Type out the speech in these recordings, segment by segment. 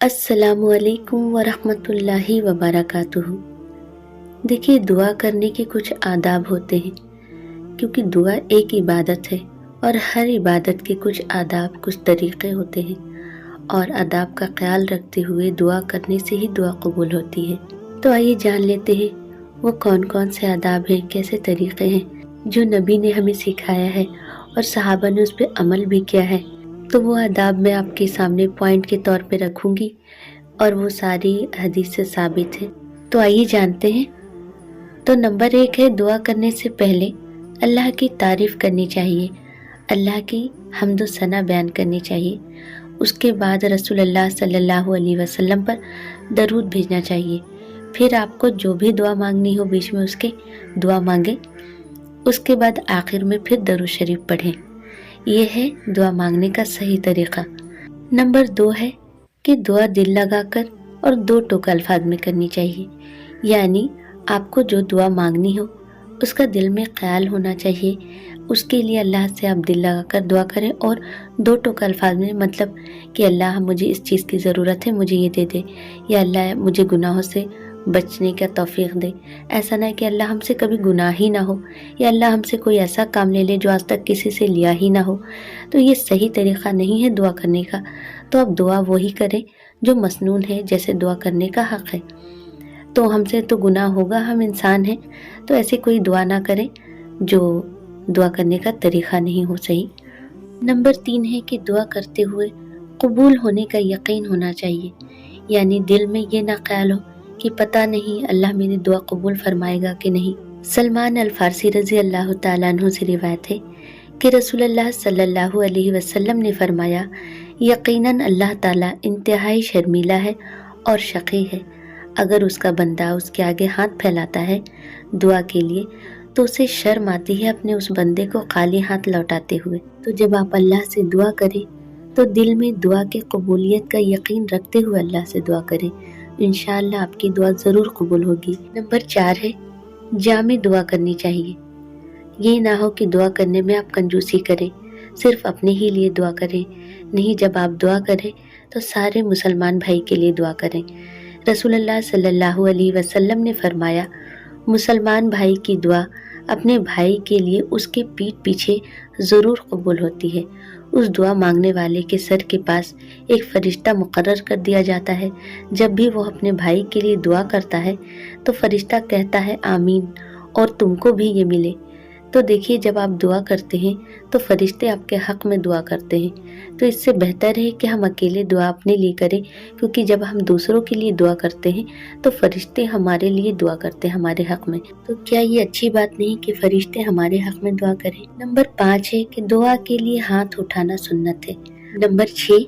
अस्सलामु अलैकुम वरहमतुल्लाहि वबरकातुहू। देखिए, दुआ करने के कुछ आदाब होते हैं, क्योंकि दुआ एक इबादत है और हर इबादत के कुछ आदाब, कुछ तरीक़े होते हैं और आदाब का ख्याल रखते हुए दुआ करने से ही दुआ कबूल होती है। तो आइए जान लेते हैं वो कौन कौन से आदाब हैं, कैसे तरीक़े हैं जो नबी ने हमें सिखाया है और सहाबा ने उस पर अमल भी किया है। तो वो आदाब मैं आपके सामने पॉइंट के तौर पे रखूँगी और वो सारी हदीस से साबित है। तो आइए जानते हैं। तो नंबर 1 है, दुआ करने से पहले अल्लाह की तारीफ़ करनी चाहिए, अल्लाह की हम्द सना बयान करनी चाहिए। उसके बाद रसूलुल्लाह सल्लल्लाहु अलैहि वसल्लम पर दरूद भेजना चाहिए। फिर आपको जो भी दुआ मांगनी हो बीच में उसके दुआ मांगे। उसके बाद आखिर में फिर दरूद शरीफ पढ़ें। ये है दुआ मांगने का सही तरीक़ा। नंबर 2 है कि दुआ दिल लगाकर और 2 टूक अल्फाज में करनी चाहिए, यानी आपको जो दुआ मांगनी हो उसका दिल में ख्याल होना चाहिए। उसके लिए अल्लाह से आप दिल लगाकर दुआ करें और 2 टूक अल्फाज में, मतलब कि अल्लाह मुझे इस चीज़ की ज़रूरत है, मुझे ये दे दे, या अल्लाह मुझे गुनाहों से बचने का तौफीक दे। ऐसा ना है कि अल्लाह हमसे कभी गुनाह ही ना हो, या अल्लाह हमसे कोई ऐसा काम ले ले जो आज तक किसी से लिया ही ना हो। तो ये सही तरीक़ा नहीं है दुआ करने का। तो आप दुआ वही करें जो मसनून है, जैसे दुआ करने का हक़ है। तो हमसे तो गुनाह होगा, हम इंसान हैं, तो ऐसे कोई दुआ ना करें जो दुआ करने का तरीक़ा नहीं हो सही। नंबर 3 है कि दुआ करते हुए कबूल होने का यकीन होना चाहिए, यानी दिल में ये ना ख्याल हो कि पता नहीं अल्लाह मेरी दुआ कबूल फरमाएगा कि नहीं। सलमान अल फारसी रज़ी अल्लाह तआला अन्हु से रिवायत है कि रसूलुल्लाह सल्लल्लाहु अलैहि वसल्लम ने फरमाया, यकीनन अल्लाह ताला इंतहाई शर्मीला है और शक़ी है। अगर उसका बंदा उसके आगे हाथ फैलाता है दुआ के लिए तो उसे शर्म आती है अपने उस बंदे को खाली हाथ लौटाते हुए। तो जब आप अल्लाह से दुआ करें तो दिल में दुआ के कबूलियत का यकीन रखते हुए अल्लाह से दुआ करें, इंशाअल्लाह आपकी दुआ ज़रूर कबूल होगी। नंबर 4 है, जामे दुआ करनी चाहिए। ये ना हो कि दुआ करने में आप कंजूसी करें, सिर्फ अपने ही लिए दुआ करें। नहीं, जब आप दुआ करें तो सारे मुसलमान भाई के लिए दुआ करें। रसूलुल्लाह सल्लल्लाहु अलैहि वसल्लम ने फरमाया, मुसलमान भाई की दुआ अपने भाई के लिए उसके पीठ पीछे ज़रूर कबूल होती है। उस दुआ मांगने वाले के सर के पास एक फ़रिश्ता मुकर्रर कर दिया जाता है। जब भी वो अपने भाई के लिए दुआ करता है तो फ़रिश्ता कहता है आमीन, और तुमको भी ये मिले। तो देखिए, जब आप दुआ करते हैं तो फ़रिश्ते आपके हक़ में दुआ करते हैं। तो इससे बेहतर है कि हम अकेले दुआ अपने लिए करें, क्योंकि जब हम दूसरों के लिए दुआ करते हैं तो फ़रिश्ते हमारे लिए दुआ करते हैं हमारे हक़ में। तो क्या ये अच्छी बात नहीं कि फ़रिश्ते हमारे हक़ में दुआ करें। नंबर 5 है कि दुआ के लिए हाथ उठाना सुन्नत है। नंबर 6,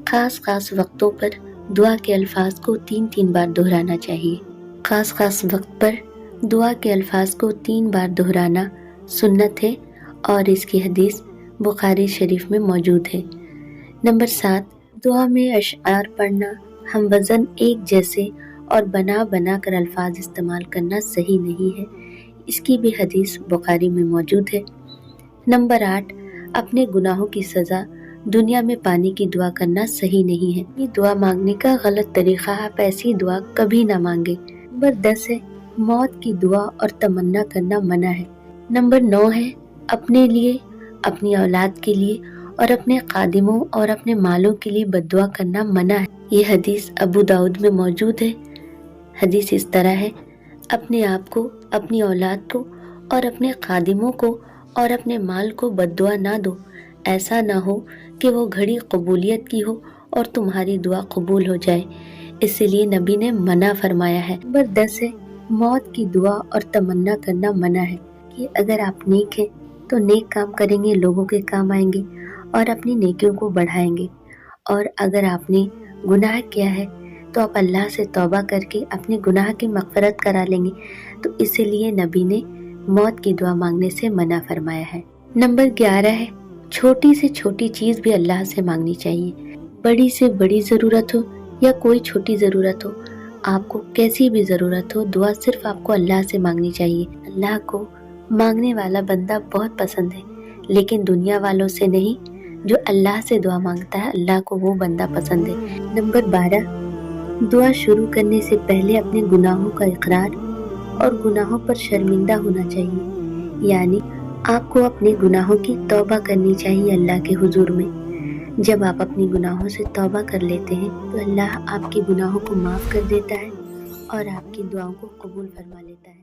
ख़ास वक्तों पर दुआ के अल्फाज को 3-3 बार दोहराना चाहिए। ख़ास वक्त पर दुआ के अल्फाज को 3 बार दोहराना सुन्नत है और इसकी हदीस बुखारी शरीफ में मौजूद है। नंबर 7, दुआ में अशआर पढ़ना, हम वज़न एक जैसे और बना कर अल्फाज इस्तेमाल करना सही नहीं है। इसकी भी हदीस बुखारी में मौजूद है। नंबर 8, अपने गुनाहों की सज़ा दुनिया में पाने की दुआ करना सही नहीं है। ये दुआ मांगने का गलत तरीक़ा, आप ऐसी दुआ कभी ना मांगे। नंबर 10 है, मौत की दुआ और तमन्ना करना मना है। नंबर 9 है, अपने लिए, अपनी औलाद के लिए और अपने खादिमों और अपने मालों के लिए बद्दुआ करना मना है। ये हदीस अबू दाऊद में मौजूद है। हदीस इस तरह है, अपने आप को, अपनी औलाद को और अपने खादिमों को और अपने माल को बद्दुआ ना दो। ऐसा ना हो कि वो घड़ी कबूलियत की हो और तुम्हारी दुआ कबूल हो जाए, इसलिए नबी ने मना फरमाया है। नंबर 10 है, मौत की दुआ और तमन्ना करना मना है कि अगर आप नेक हैं तो नेक काम करेंगे, लोगों के काम आएंगे और अपनी नेकियों को बढ़ाएंगे, और अगर आपने गुनाह किया है तो आप अल्लाह से तौबा करके अपने गुनाह की मग़फ़िरत करा लेंगे। तो इसीलिए नबी ने मौत की दुआ मांगने से मना फरमाया है। नंबर 11 है, छोटी से छोटी चीज़ भी अल्लाह से मांगनी चाहिए। बड़ी से बड़ी ज़रूरत हो या कोई छोटी ज़रूरत हो, आपको कैसी भी ज़रूरत हो, दुआ सिर्फ आपको अल्लाह से मांगनी चाहिए। अल्लाह को मांगने वाला बंदा बहुत पसंद है, लेकिन दुनिया वालों से नहीं, جو اللہ سے دعا مانگتا ہے اللہ کو وہ بندہ پسند ہے۔ نمبر 12، دعا شروع کرنے سے پہلے اپنے گناہوں کا اقرار اور گناہوں پر شرمندہ ہونا چاہیے، یعنی آپ کو اپنے گناہوں کی توبہ کرنی چاہیے اللہ کے حضور میں۔ جب آپ اپنی گناہوں سے توبہ کر لیتے ہیں تو اللہ آپ کے گناہوں کو معاف کر دیتا ہے اور آپ کی دعاؤں کو قبول فرما لیتا ہے۔